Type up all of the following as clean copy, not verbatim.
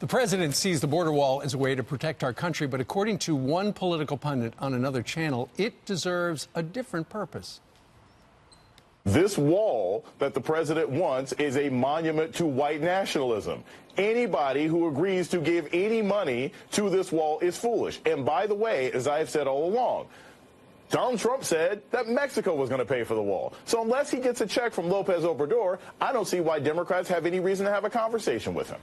The president sees the border wall as a way to protect our country, but according to one political pundit on another channel, it deserves a different purpose. This wall that the president wants is a monument to white nationalism. Anybody who agrees to give any money to this wall is foolish. And by the way, as I have said all along, Donald Trump said that Mexico was going to pay for the wall. So unless he gets a check from Lopez Obrador, I don't see why Democrats have any reason to have a conversation with him.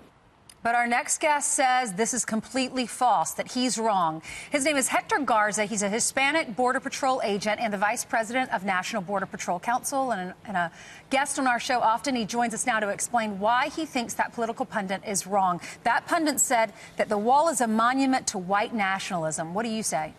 But our next guest says this is completely false, that he's wrong. His name is Hector Garza. He's a Hispanic Border Patrol agent and the vice president of National Border Patrol Council and a guest on our show often. He joins us now to explain why he thinks that political pundit is wrong. That pundit said that the wall is a monument to white nationalism. What do you say?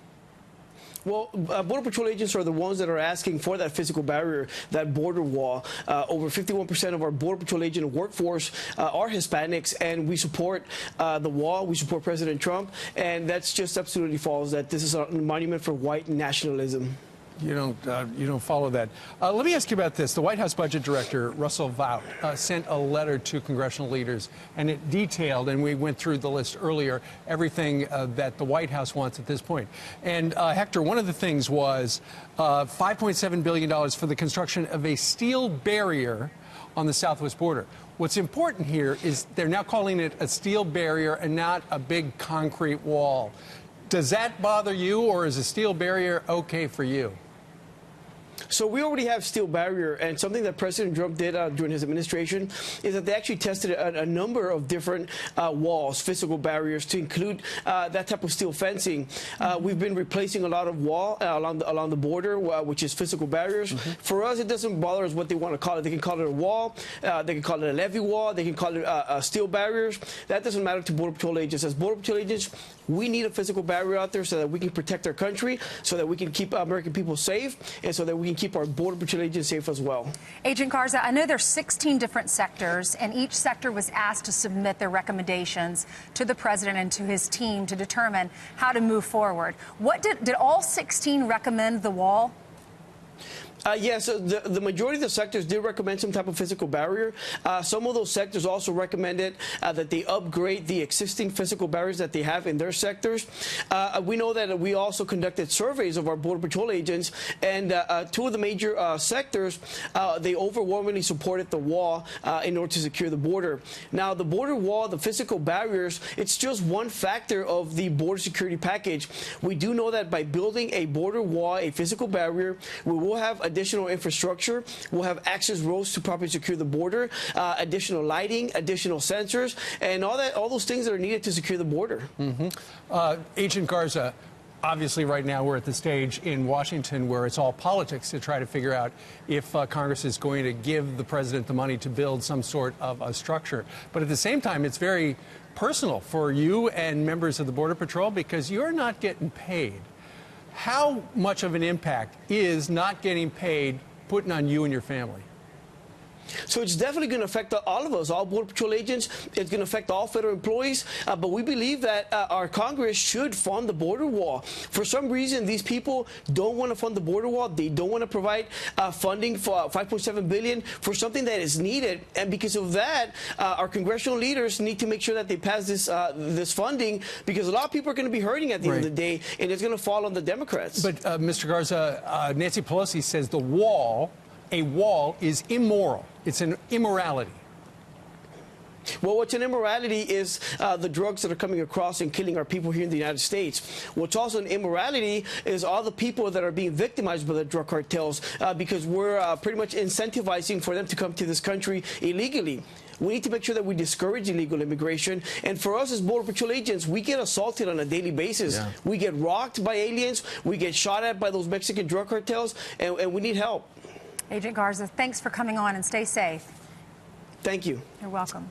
Well, Border Patrol agents are the ones that are asking for that physical barrier, that border wall. Over 51% of our Border Patrol agent workforce are Hispanics, and we support the wall. We support President Trump, and that's just absolutely false, that this is a monument for white nationalism. You don't follow that. Let me ask you about this. The White House Budget Director, Russell Vought, sent a letter to congressional leaders, and it detailed, and we went through the list earlier, everything that the White House wants at this point. And Hector, one of the things was $5.7 billion for the construction of a steel barrier on the southwest border. What's important here is they're now calling it a steel barrier and not a big concrete wall. Does that bother you, or is a steel barrier okay for you? So we already have steel barrier, and something that President Trump did during his administration is that they actually tested a number of different walls, physical barriers, to include that type of steel fencing. We've been replacing a lot of wall along the border, which is physical barriers. For us, it doesn't bother us what they want to call it. They can call it a wall, they can call it a levee wall, they can call it steel barriers. That doesn't matter to Border Patrol agents. As Border Patrol agents, we need a physical barrier out there so that we can protect our country, so that we can keep American people safe, and so that we can keep our Border Patrol agents safe as well. Agent Garza, I know there's 16 different sectors, and each sector was asked to submit their recommendations to the president and to his team to determine how to move forward. What did all 16 recommend the wall? Yes, the majority of the sectors did recommend some type of physical barrier. Some of those sectors also recommended that they upgrade the existing physical barriers that they have in their sectors. We know that we also conducted surveys of our Border Patrol agents, and two of the major sectors, they overwhelmingly supported the wall in order to secure the border. Now, the border wall, the physical barriers, it's just one factor of the border security package. We do know that by building a border wall, a physical barrier, we will have additional infrastructure. We'll have access roads to properly secure the border, additional lighting, additional sensors, and all those things that are needed to secure the border. Agent Garza, obviously right now we're at the stage in Washington where it's all politics to try to figure out if Congress is going to give the president the money to build some sort of a structure. But at the same time, it's very personal for you and members of the Border Patrol because you're not getting paid. How much of an impact is not getting paid putting on you and your family? So it's definitely going to affect all of us, all Border Patrol agents. It's going to affect all federal employees. But we believe that our Congress should fund the border wall. For some reason, these people don't want to fund the border wall. They don't want to provide funding for $5.7 billion for something that is needed. And because of that, our congressional leaders need to make sure that they pass this funding, because a lot of people are going to be hurting at the end of the day, and it's going to fall on the Democrats. But, Mr. Garza, Nancy Pelosi says a wall is immoral. It's an immorality. Well, what's an immorality is the drugs that are coming across and killing our people here in the United States. What's also an immorality is all the people that are being victimized by the drug cartels because we're pretty much incentivizing for them to come to this country illegally. We need to make sure that we discourage illegal immigration. And for us as Border Patrol agents, we get assaulted on a daily basis. Yeah. We get rocked by aliens. We get shot at by those Mexican drug cartels, and we need help. Agent Garza, thanks for coming on, and stay safe. Thank you. You're welcome.